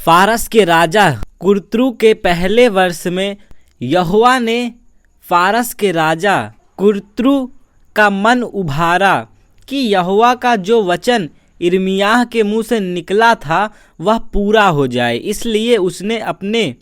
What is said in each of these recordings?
फारस के राजा कुर्तु के पहले वर्ष में यहोवा ने फारस के राजा कुर्तु का मन उभारा कि यहोवा का जो वचन यिर्मयाह के मुंह से निकला था वह पूरा हो जाए। इसलिए उसने अपने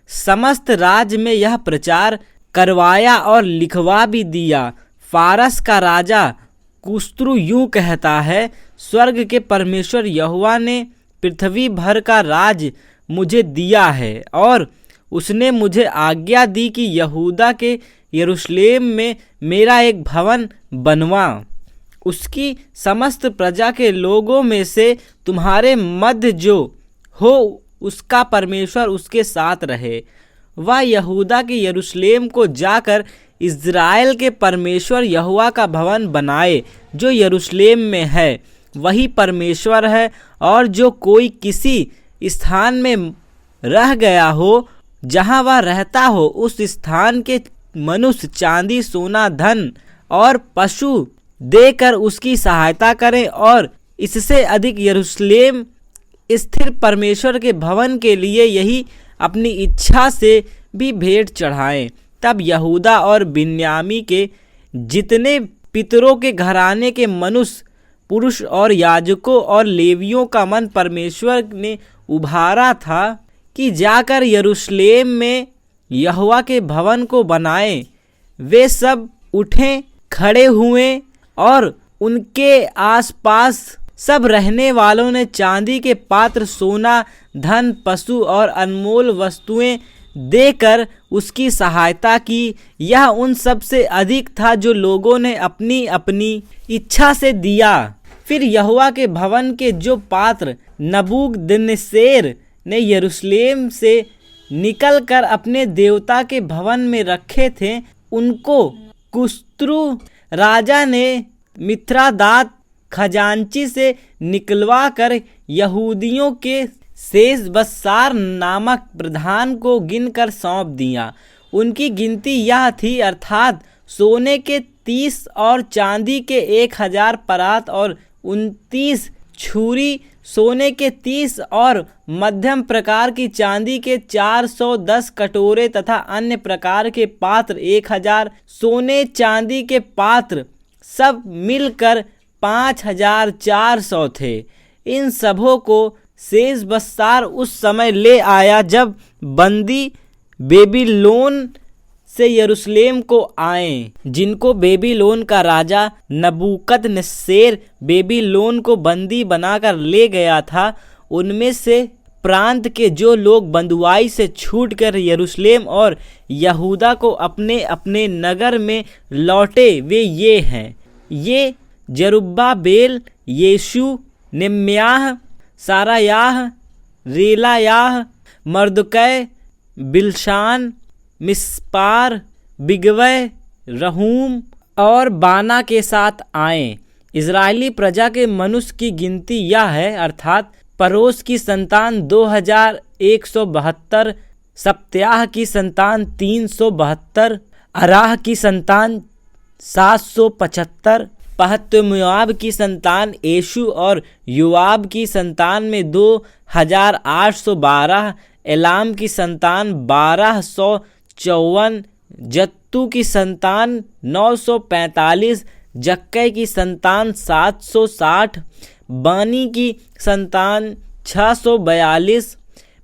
समस्त राज्य में यह प्रचार करवाया और लिखवा भी दिया। फारस का राजा कुस्रु यूं कहता है, स्वर्ग के परमेश्वर यहोवा ने पृथ्वी भर का राज मुझे दिया है और उसने मुझे आज्ञा दी कि यहूदा के यरूशलेम में मेरा एक भवन बनवा। उसकी समस्त प्रजा के लोगों में से तुम्हारे मध्य जो हो उसका परमेश्वर उसके साथ रहे। वह यहूदा के यरूशलेम को जाकर इज़राइल के परमेश्वर यहोवा का भवन बनाए जो यरूशलेम में है। वही परमेश्वर है और जो कोई किसी स्थान में रह गया हो जहाँ वह रहता हो उस स्थान के मनुष्य चांदी सोना धन और पशु देकर उसकी सहायता करें और इससे अधिक यरूशलेम स्थिर परमेश्वर के भवन के लिए यही अपनी इच्छा से भी भेंट चढ़ाएं। तब यहूदा और बिन्यामी के जितने पितरों के घराने के मनुष्य पुरुष और याजकों और लेवियों का मन परमेश्वर ने उभारा था कि जाकर यरूशलेम में यहोवा के भवन को बनाएं। वे सब उठे खड़े हुए और उनके आसपास सब रहने वालों ने चांदी के पात्र सोना धन पशु और अनमोल वस्तुएं देकर उसकी सहायता की। यह उन सब से अधिक था जो लोगों ने अपनी अपनी इच्छा से दिया। फिर यहोवा के भवन के जो पात्र नबूकदनेस्सर ने यरूशलेम से निकलकर अपने देवता के भवन में रखे थे उनको कुस्रु राजा ने मिथ्रादात खजांची से निकलवा कर यहूदियों के शेशबस्सार नामक प्रधान को गिनकर सौंप दिया। उनकी गिनती यह थी, अर्थात सोने के 30 और चांदी के 1000 परात और 29 छुरी, सोने के 30 और मध्यम प्रकार की चांदी के 410 कटोरे तथा अन्य प्रकार के पात्र 1000 सोने चांदी के पात्र, सब मिलकर 5400 थे। इन सबों को शेशबस्सार उस समय ले आया जब बंदी बेबीलोन से यरूशलेम को आए, जिनको बेबीलोन का राजा नबूकदनेस्सर बेबीलोन को बंदी बनाकर ले गया था। उनमें से प्रांत के जो लोग बंधुआई से छूटकर यरूशलेम और यहूदा को अपने अपने नगर में लौटे वे ये हैं, ये जरुब्बाबेल, यीशु, निम्याह, सारायाह, रेलायाह, मर्दकै, बिलशान, मिस्पार, बिगवै, रहूम और बाना के साथ आए। इजरायली प्रजा के मनुष्य की गिनती यह है, अर्थात परोस की संतान 2172, सप्त्याह की संतान 372, अराह की संतान 775, पहत्मोआब की संतान येशू और योआब की संतान में 2812, एलाम की संतान 1254, जत्तू की संतान 945, जक्कै की संतान 760, बानी की संतान 642,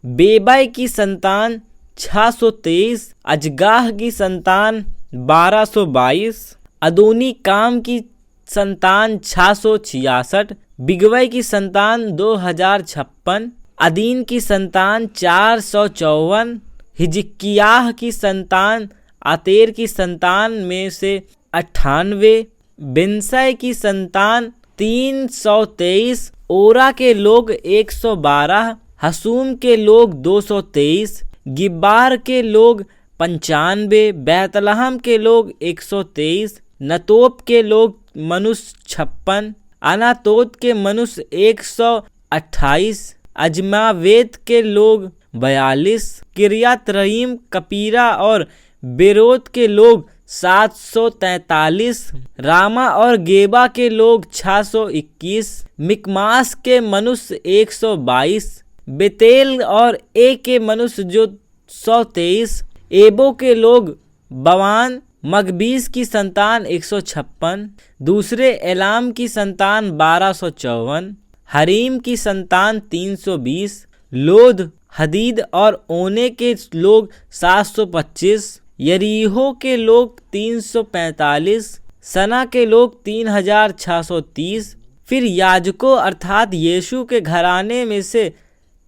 बेबै की संतान 623, अजगाह की संतान 1222, अदोनी काम की संतान 666, बिगवै की संतान 2056, अदीन की संतान 454, हिजकिय्याह की संतान आतेर की संतान में से 98, बिनसै की संतान 323, ओरा के लोग 112, हसूम के लोग 223, गिब्बार के लोग 95, बैतलहम के लोग 123, नतोप के लोग मनुष्य 56, अनातोत के मनुष्य 128, अजमावेत के लोग 42, किर्यातरईम, कपीरा और बेरोत के लोग 743, रामा और गेबा के लोग 621, मिकमास के मनुष्य 122, बेतेल और ए के मनुष्य जो 123, एबो के लोग 52, मगबीस की संतान 156, दूसरे एलाम की संतान 1254, हरीम की संतान 320, लोद, हदीद और ओने के लोग 725, यरीहो के लोग 345, सना के लोग 3630। फिर याजकों अर्थात यीशु के घराने में से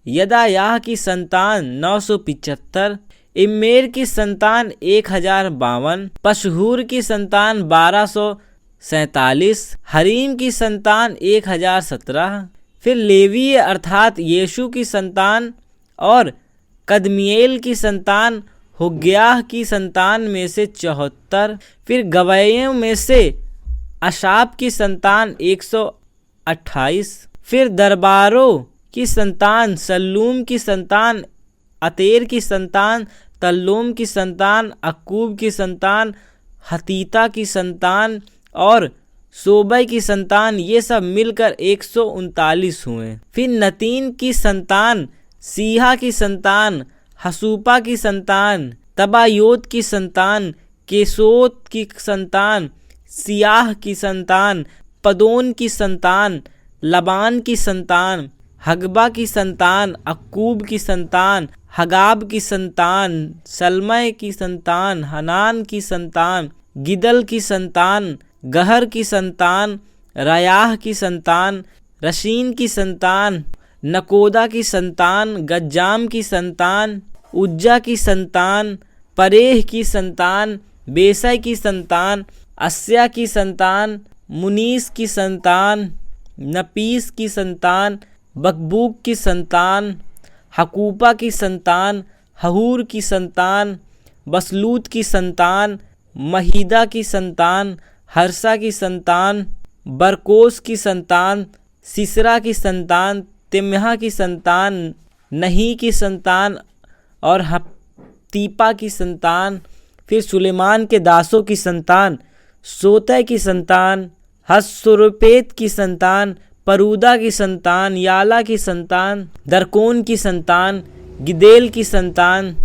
यदायाह की संतान 975, इम्मेर की संतान 1052, पशहूर की संतान 1247, हरीम की संतान 1017। फिर लेवीय अर्थात यीशु की संतान और कदमिएल की संतान हुग्याह की संतान में से 74। फिर गवैयों में से अशाप की संतान 128। फिर दरबारों की संतान सल्लूम की संतान, अतेर की संतान, तल्लूम की संतान, अक्कूब की संतान, हतीता की संतान और सोबै की संतान, ये सब मिलकर 139 हुए। फिर नतीन की संतान, सीहा की संतान, हसूपा की संतान, तबायोत की संतान, केसोत की संतान, सियाह की संतान, पदोन की संतान, लबान की संतान, हगबा की संतान, अक्कूब की संतान, हगाब की संतान, सलमय की संतान, हनान की संतान, गिदल की संतान, गहर की संतान, रयाह की संतान, रशीन की संतान, नकोदा की संतान, गज्जाम की संतान, उज्जा की संतान, परेह की संतान, बेसै की संतान, अस्या की संतान, मुनीस की संतान, नपीस की संतान, बकबूक की संतान, हकूपा की संतान, हहूर की संतान, बसलूत की संतान, महीदा की संतान, हर्षा की संतान, बरकोस की संतान, सिसरा की संतान, तिम्हा की संतान, नही की संतान और हतीपा की संतान। फिर सुलेमान के दासों की संतान, सोतै की संतान, हस्सुरुपेत की संतान, परूदा की संतान, याला की संतान, दरकोन की संतान, गिदेल की संतान,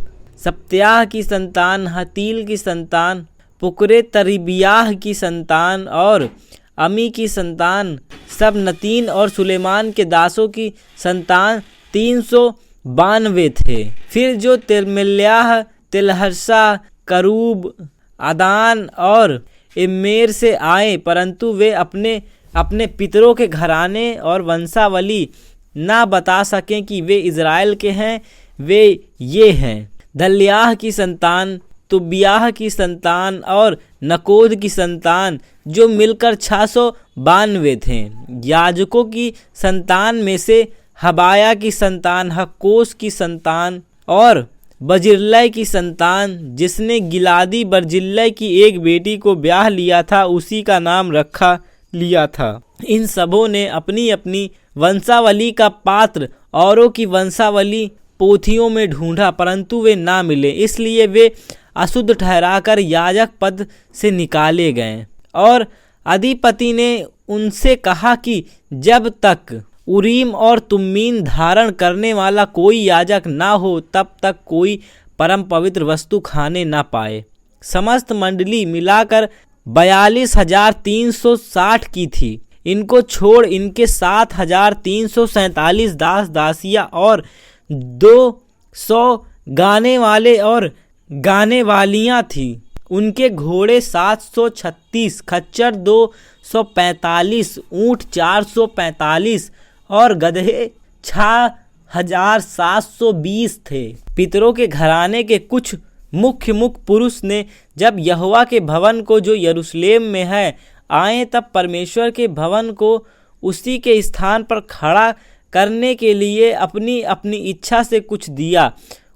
सप्त्याह की संतान, हतील की संतान, पुकरे तरीबियाह की संतान और अमी की संतान, सब नतीन और सुलेमान के दासों की संतान 392 थे। फिर जो तिलमिल्याह, तिलहर्षा, करूब, अदान और इम्मेर से आए, परंतु वे अपने अपने पितरों के घराने और वंशावली ना बता सकें कि वे इज़राइल के हैं, वे ये हैं: दल्याह की संतान, तुबियाह की संतान और नकोद की संतान, जो मिलकर 692 थे। याजकों की संतान में से हबाया की संतान, हक्कोस की संतान और बजिल्लै की संतान, जिसने गिलादी बर्जिल्लै की एक बेटी को ब्याह लिया था, उसी का नाम रखा लिया था। इन सबों ने अपनी अपनी वंशावली का पात्र औरों की वंशावली पोथियों में ढूंढा, परंतु वे ना मिले, इसलिए वे अशुद्ध ठहराकर याजक पद से निकाले गए। और अधिपति ने उनसे कहा कि जब तक उरीम और तुम्मीम धारण करने वाला कोई याजक ना हो, तब तक कोई परम पवित्र वस्तु खाने ना पाए। समस्त मंडली मिलाकर 42,360 की थी। इनको छोड़ इनके 7,347 दास दासियाँ और 200 गाने वाले और गाने वालियाँ थीं। उनके घोड़े 736, खच्चर 245, ऊँट 445 और गधे 6,720 थे। पितरों के घराने के कुछ मुख्य पुरुष ने जब यहोवा के भवन को जो यरूशलेम में है आए, तब परमेश्वर के भवन को उसी के स्थान पर खड़ा करने के लिए अपनी अपनी इच्छा से कुछ दिया।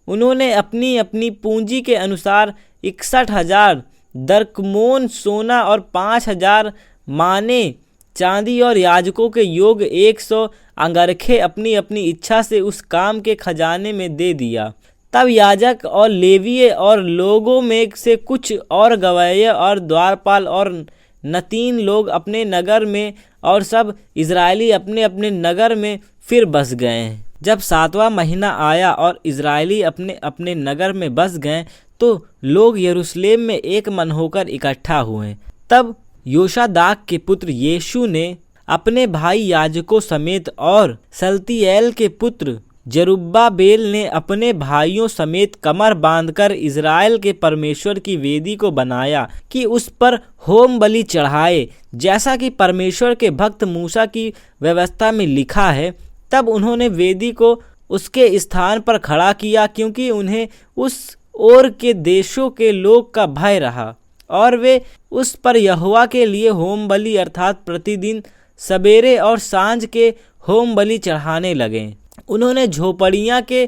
उन्होंने अपनी अपनी पूंजी के अनुसार 61,000 दरकमोन सोना और 5,000 माने चांदी और याजकों के योग 100 अंगरखे अपनी अपनी इच्छा से उस काम के खजाने में दे दिया। तब याजक और लेवीय और लोगों में से कुछ और गवाये और द्वारपाल और नतीन लोग अपने नगर में और सब इजरायली अपने अपने नगर में फिर बस गए। जब 7वां महीना आया और इजरायली अपने अपने नगर में बस गए तो लोग यरूशलेम में एक मन होकर इकट्ठा हुए। तब योशादाक के पुत्र यीशु ने अपने भाई याजकों समेत और सल्तियेल के पुत्र जरुब्बाबेल ने अपने भाइयों समेत कमर बांधकर इज़राइल के परमेश्वर की वेदी को बनाया कि उस पर होम बलि चढ़ाए, जैसा कि परमेश्वर के भक्त मूसा की व्यवस्था में लिखा है। तब उन्होंने वेदी को उसके स्थान पर खड़ा किया, क्योंकि उन्हें उस ओर के देशों के लोग का भय रहा और वे उस पर यहोवा के लिए होम बलि अर्थात प्रतिदिन सवेरे और सांझ के होम बलि चढ़ाने लगे। उन्होंने झोपड़ियाँ के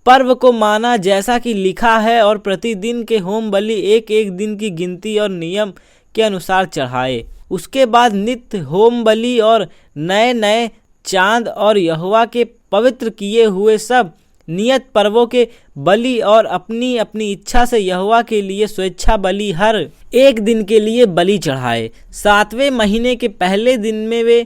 पर्व को माना, जैसा कि लिखा है, और प्रतिदिन के होम बलि एक एक दिन की गिनती और नियम के अनुसार चढ़ाए। उसके बाद नित्य होम बलि और नए नए चांद और यहोवा के पवित्र किए हुए सब नियत पर्वों के बलि और अपनी अपनी इच्छा से यहोवा के लिए स्वेच्छा बलि हर एक दिन के लिए बलि चढ़ाए। 7वें महीने के पहले दिन में वे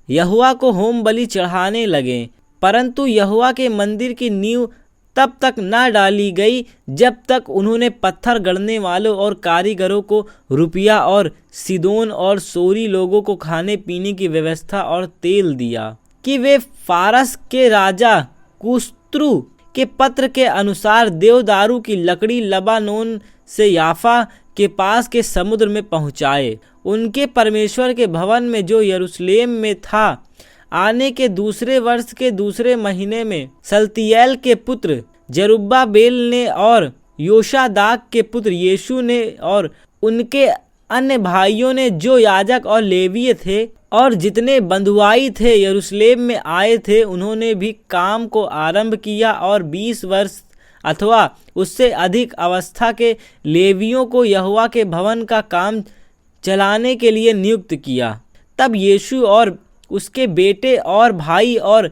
यहोवा को होम बलि चढ़ाने लगे, परंतु यहोवा के मंदिर की नींव तब तक न डाली गई जब तक उन्होंने पत्थर गढ़ने वालों और कारीगरों को रुपया और सीदोन और सोरी लोगों को खाने पीने की व्यवस्था और तेल दिया कि वे फारस के राजा कुस्त्रु के पत्र के अनुसार देवदारू की लकड़ी लबानोन से याफा के पास के समुद्र में पहुँचाए। उनके परमेश्वर के भवन में जो यरूशलेम में था, आने के दूसरे वर्ष के दूसरे महीने में सल्तियेल के पुत्र जरुब्बाबेल ने और योशादाक के पुत्र यीशु ने और उनके अन्य भाइयों ने, जो याजक और लेवीय थे और जितने बंधुआई थे यरूशलेम में आए थे, उन्होंने भी काम को आरंभ किया और 20 वर्ष अथवा उससे अधिक अवस्था के लेवियों को यहोवा के भवन का काम चलाने के लिए नियुक्त किया। तब यीशु और उसके बेटे और भाई और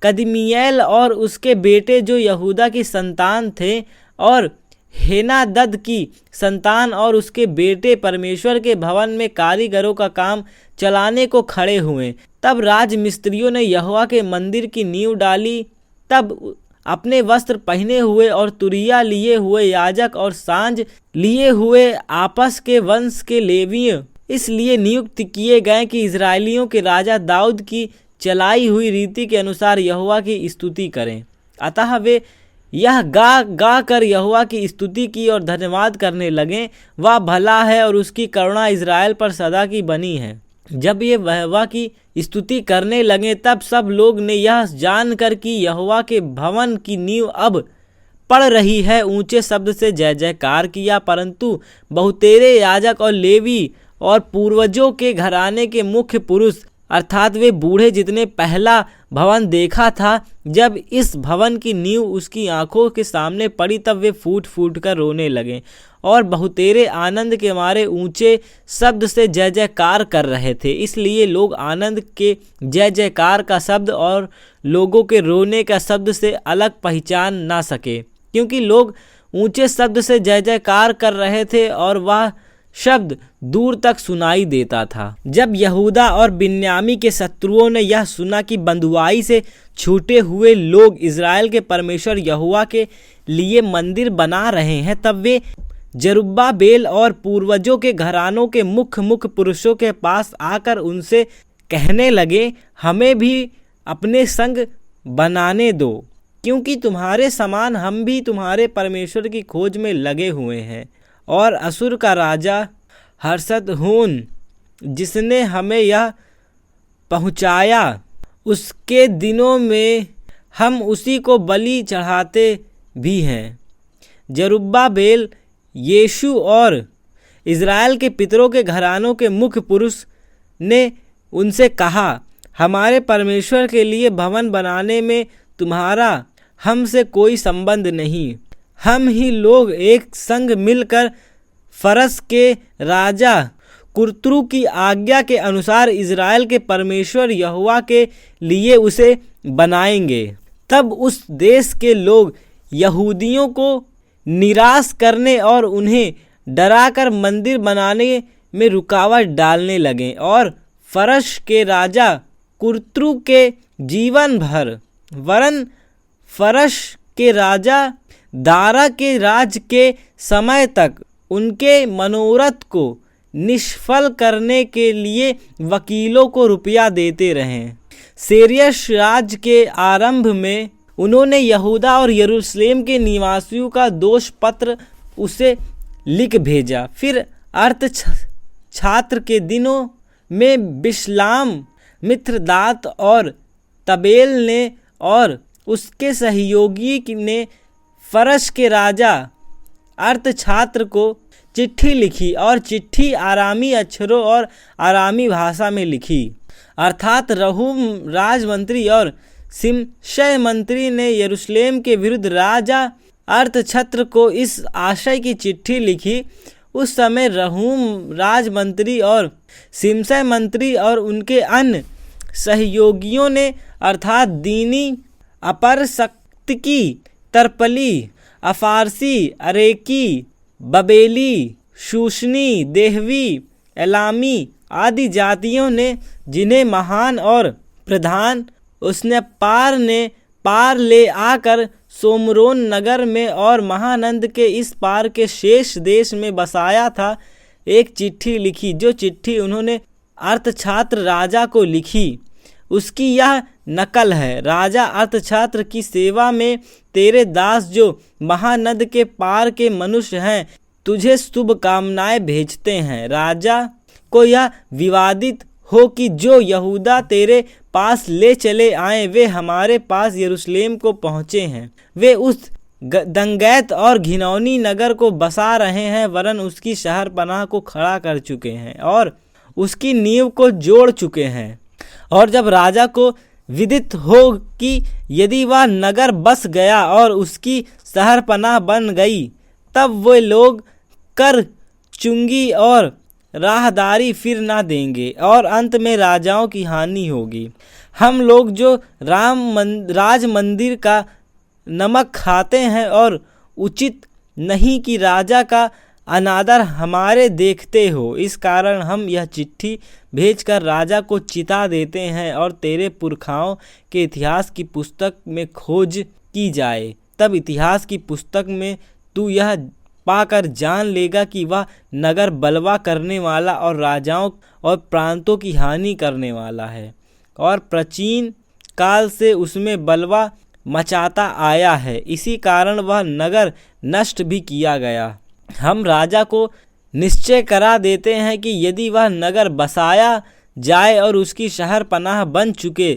कदमियेल और उसके बेटे जो यहूदा की संतान थे और हेनादद की संतान और उसके बेटे परमेश्वर के भवन में कारीगरों का काम चलाने को खड़े हुए। तब राजमिस्त्रियों ने यहोवा के मंदिर की नींव डाली। तब अपने वस्त्र पहने हुए और तुरिया लिए हुए याजक और सांझ लिए हुए आपस के वंश के लेवीय इसलिए नियुक्त किए गए कि इजरायलियों के राजा दाऊद की चलाई हुई रीति के अनुसार यहोवा की स्तुति करें। अतः वे यह गा कर यहोवा की स्तुति की और धन्यवाद करने लगे। वह भला है और उसकी करुणा इज़राइल पर सदा की बनी है। जब ये यहोवा की स्तुति करने लगे, तब सब लोग ने यह जानकर कि यहोवा के भवन की नींव अब पड़ रही है, ऊंचे शब्द से जय जयकार किया। परंतु बहुतेरे याजक और लेवी और पूर्वजों के घराने के मुख्य पुरुष अर्थात वे बूढ़े जितने पहला भवन देखा था, जब इस भवन की नींव उसकी आंखों के सामने पड़ी, तब वे फूट फूट कर रोने लगे और बहुतेरे आनंद के मारे ऊंचे शब्द से जय जयकार कर रहे थे। इसलिए लोग आनंद के जय जयकार का शब्द और लोगों के रोने का शब्द से अलग पहचान ना सके, क्योंकि लोग ऊंचे शब्द से जय जयकार कर रहे थे और वह शब्द दूर तक सुनाई देता था। जब यहूदा और बिन्यामी के शत्रुओं ने यह सुना कि बंधुआई से छूटे हुए लोग इज़राइल के परमेश्वर यहोवा के लिए मंदिर बना रहे हैं, तब वे जरुब्बाबेल और पूर्वजों के घरानों के मुख्य पुरुषों के पास आकर उनसे कहने लगे, हमें भी अपने संग बनाने दो, क्योंकि तुम्हारे समान हम भी तुम्हारे परमेश्वर की खोज में लगे हुए हैं। और असुर का राजा हर्षदहोन, जिसने हमें यह पहुंचाया, उसके दिनों में हम उसी को बलि चढ़ाते भी हैं। जरुब्बाबेल, यीशु और इज़राइल के पितरों के घरानों के मुख्य पुरुष ने उनसे कहा, हमारे परमेश्वर के लिए भवन बनाने में तुम्हारा हमसे कोई संबंध नहीं। हम ही लोग एक संग मिलकर फरस के राजा कुर्तरू की आज्ञा के अनुसार इज़राइल के परमेश्वर यहोवा के लिए उसे बनाएंगे। तब उस देश के लोग यहूदियों को निराश करने और उन्हें डराकर मंदिर बनाने में रुकावट डालने लगे और फरस के राजा कुर्तरू के जीवन भर वरन फरस के राजा दारा के राज के समय तक उनके मनोरथ को निष्फल करने के लिए वकीलों को रुपया देते रहे। सेरियस राज के आरंभ में उन्होंने यहूदा और यरूशलेम के निवासियों का दोष पत्र उसे लिख भेजा। फिर अर्थछात्र के दिनों में बिशलाम, मित्रदात और तबेल ने और उसके सहयोगी ने फरस के राजा अर्थछात्र को चिट्ठी लिखी और चिट्ठी आरामी अक्षरों और आरामी भाषा में लिखी। अर्थात रहूम राजमंत्री और शिमशै मंत्री ने यरूशलेम के विरुद्ध राजा अर्थछत्र को इस आशय की चिट्ठी लिखी। उस समय रहूम राजमंत्री और शिमशै मंत्री और उनके अन्य सहयोगियों ने अर्थात दीनी, अपरसक्तकी, तरपली, अफारसी, अरेकी, बबेली, शूशनी, देहवी, एलामी आदि जातियों ने, जिन्हें महान और प्रधान उसने पार ले आकर सोमरोन नगर में और महानंद के इस पार के शेष देश में बसाया था, एक चिट्ठी लिखी। जो चिट्ठी उन्होंने अर्थछात्र राजा को लिखी उसकी यह नकल है। राजा अर्थछात्र की सेवा में तेरे दास जो महानद के पार के मनुष्य हैं तुझे शुभकामनाएं भेजते हैं। राजा को यह विवादित हो कि जो यहूदा तेरे पास ले चले आए वे हमारे पास यरूशलेम को पहुँचे हैं। वे उस दंगैत और घिनौनी नगर को बसा रहे हैं, वरन उसकी शहर पनाह को खड़ा कर चुके हैं और उसकी नींव को जोड़ चुके हैं। और जब राजा को विदित हो कि यदि वह नगर बस गया और उसकी शहर पनाह बन गई, तब वे लोग कर चुंगी और राहदारी फिर ना देंगे और अंत में राजाओं की हानि होगी। हम लोग जो राज मंदिर का नमक खाते हैं और उचित नहीं कि राजा का अनादर हमारे देखते हो, इस कारण हम यह चिट्ठी भेजकर राजा को चिता देते हैं और तेरे पुरखाओं के इतिहास की पुस्तक में खोज की जाए। तब इतिहास की पुस्तक में तू यह पाकर जान लेगा कि वह नगर बलवा करने वाला और राजाओं और प्रांतों की हानि करने वाला है और प्राचीन काल से उसमें बलवा मचाता आया है। इसी कारण वह नगर नष्ट भी किया गया। हम राजा को निश्चय करा देते हैं कि यदि वह नगर बसाया जाए और उसकी शहर पनाह बन चुके,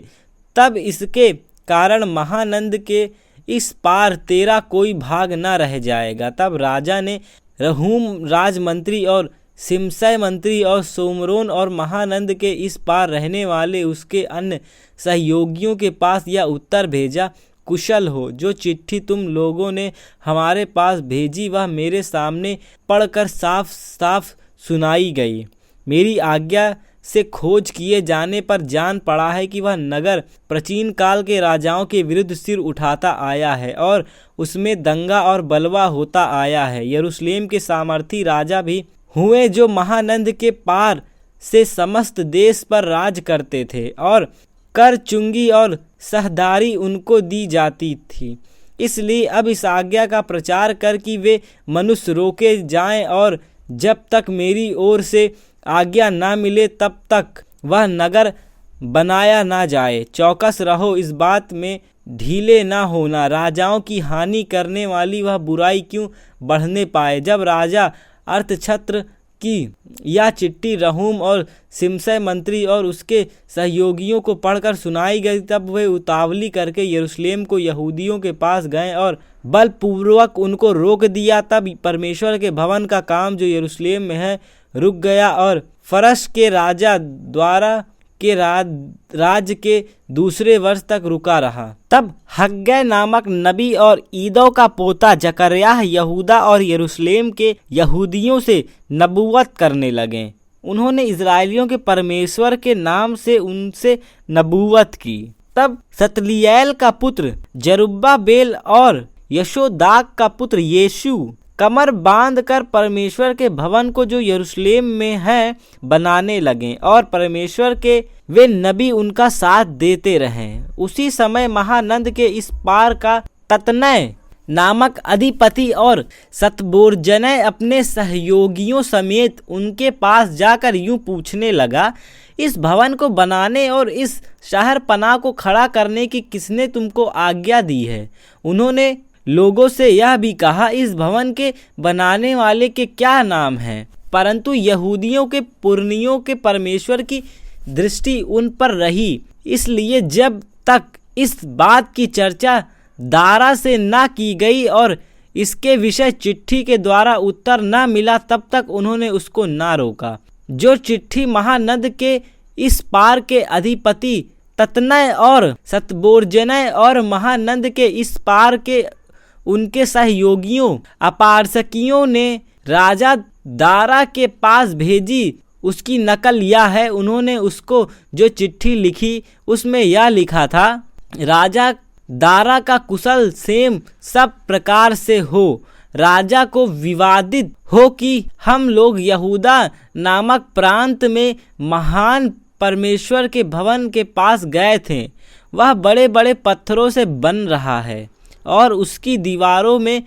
तब इसके कारण महानंद के इस पार तेरा कोई भाग न रह जाएगा। तब राजा ने रहूम राजमंत्री और शिमशै मंत्री और सोमरोन और महानंद के इस पार रहने वाले उसके अन्य सहयोगियों के पास यह उत्तर भेजा, कुशल हो। जो चिट्ठी तुम लोगों ने हमारे पास भेजी वह मेरे सामने पढ़कर साफ साफ सुनाई गई। मेरी आज्ञा से खोज किए जाने पर जान पड़ा है कि वह नगर प्राचीन काल के राजाओं के विरुद्ध सिर उठाता आया है और उसमें दंगा और बलवा होता आया है। यरूशलेम के सामर्थी राजा भी हुए जो महानंद के पार से समस्त देश पर राज करते थे और कर चुंगी और सहदारी उनको दी जाती थी। इसलिए अब इस आज्ञा का प्रचार कर कि वे मनुष्य रोके जाएं और जब तक मेरी ओर से आज्ञा ना मिले तब तक वह नगर बनाया ना जाए। चौकस रहो, इस बात में ढीले ना होना। राजाओं की हानि करने वाली वह बुराई क्यों बढ़ने पाए। जब राजा अर्थछत्र की यह चिट्ठी रहूम और शिमशै मंत्री और उसके सहयोगियों को पढ़कर सुनाई गई, तब वे उतावली करके यरूशलेम को यहूदियों के पास गए और बलपूर्वक उनको रोक दिया। तब परमेश्वर के भवन का काम जो यरूशलेम में है रुक गया और फरस के राजा द्वारा के राज्य के दूसरे वर्ष तक रुका रहा। तब हग्गै नामक नबी और ईदो का पोता जकर्याह यहूदा और यरूशलेम के यहूदियों से नबूवत करने लगे। उन्होंने इजराइलियों के परमेश्वर के नाम से उनसे नबूवत की। तब सतलियैल का पुत्र जरुब्बाबेल और यशोदाक का पुत्र यीशु कमर बांधकर परमेश्वर के भवन को जो यरूशलेम में है बनाने लगे और परमेश्वर के वे नबी उनका साथ देते रहें। उसी समय महानंद के इस पार का ततनय नामक अधिपति और शतबोरजनय अपने सहयोगियों समेत उनके पास जाकर यूं पूछने लगा, इस भवन को बनाने और इस शहर पनाह को खड़ा करने की किसने तुमको आज्ञा दी है? उन्होंने लोगों से यह भी कहा, इस भवन के बनाने वाले के क्या नाम है? परंतु यहूदियों के पुरनियों के परमेश्वर की दृष्टि उन पर रही, इसलिए जब तक इस बात की चर्चा दारा से न की गई और इसके विषय चिट्ठी के द्वारा उत्तर न मिला, तब तक उन्होंने उसको न रोका। जो चिट्ठी महानद के इस पार के अधिपति ततनय और शतबोरजनय और महानंद के इस पार के उनके सहयोगियों अपारसकियों ने राजा दारा के पास भेजी, उसकी नकल यह है। उन्होंने उसको जो चिट्ठी लिखी उसमें यह लिखा था, राजा दारा का कुशल सेम सब प्रकार से हो। राजा को विवादित हो कि हम लोग यहूदा नामक प्रांत में महान परमेश्वर के भवन के पास गए थे। वह बड़े बड़े पत्थरों से बन रहा है और उसकी दीवारों में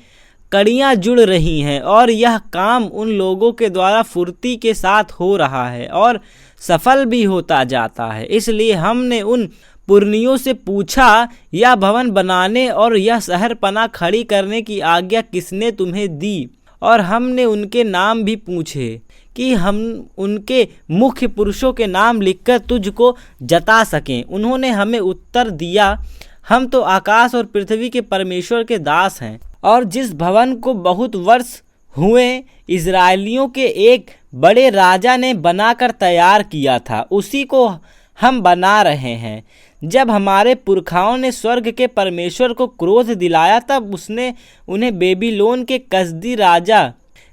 कड़ियाँ जुड़ रही हैं और यह काम उन लोगों के द्वारा फुर्ती के साथ हो रहा है और सफल भी होता जाता है। इसलिए हमने उन पुरनियों से पूछा, यह भवन बनाने और यह शहर पनाह खड़ी करने की आज्ञा किसने तुम्हें दी? और हमने उनके नाम भी पूछे कि हम उनके मुख्य पुरुषों के नाम लिखकर तुझको जता सकें। उन्होंने हमें उत्तर दिया, हम तो आकाश और पृथ्वी के परमेश्वर के दास हैं और जिस भवन को बहुत वर्ष हुए इजरायलियों के एक बड़े राजा ने बनाकर तैयार किया था, उसी को हम बना रहे हैं। जब हमारे पुरखाओं ने स्वर्ग के परमेश्वर को क्रोध दिलाया, तब उसने उन्हें बेबीलोन के कसदी राजा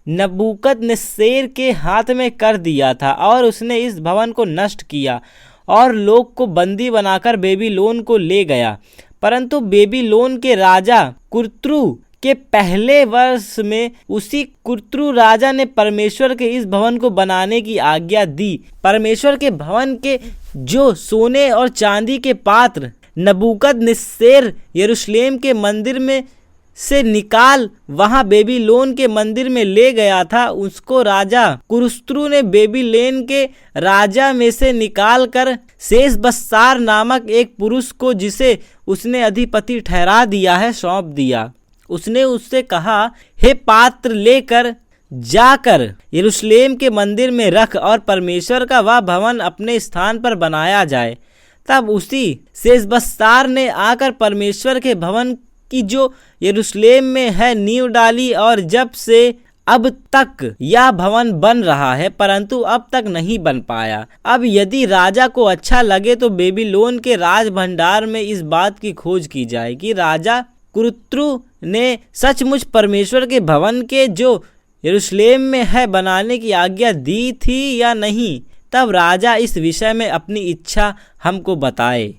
नबूकदनेस्सर के हाथ में कर दिया था और उसने इस भवन को नष्ट किया और लोग को बंदी बनाकर बेबीलोन को ले गया। परंतु बेबीलोन के राजा कुर्तरू के पहले वर्ष में उसी कुर्तरू राजा ने परमेश्वर के इस भवन को बनाने की आज्ञा दी। परमेश्वर के भवन के जो सोने और चांदी के पात्र नबूकदनेस्सर यरूशलेम के मंदिर में से निकाल वहां बेबीलोन के मंदिर में ले गया था, उसको राजा कुर्तरू ने बेबीलोन के राजा में से निकाल कर शेशबस्सार नामक एक पुरुष को, जिसे उसने अधिपति ठहरा दिया है, सौंप दिया। उसने उससे कहा, हे पात्र लेकर जाकर यरूशलेम के मंदिर में रख और परमेश्वर का वह भवन अपने स्थान पर बनाया जाए। तब उसी शेशबस्सार ने आकर परमेश्वर के भवन की जो यरूशलेम में है नींव डाली और जब से अब तक यह भवन बन रहा है, परंतु अब तक नहीं बन पाया। अब यदि राजा को अच्छा लगे तो बेबीलोन के राज भंडार में इस बात की खोज की जाए कि राजा कुर्तरू ने सचमुच परमेश्वर के भवन के जो यरूशलेम में है बनाने की आज्ञा दी थी या नहीं। तब राजा इस विषय में अपनी इच्छा हमको बताए।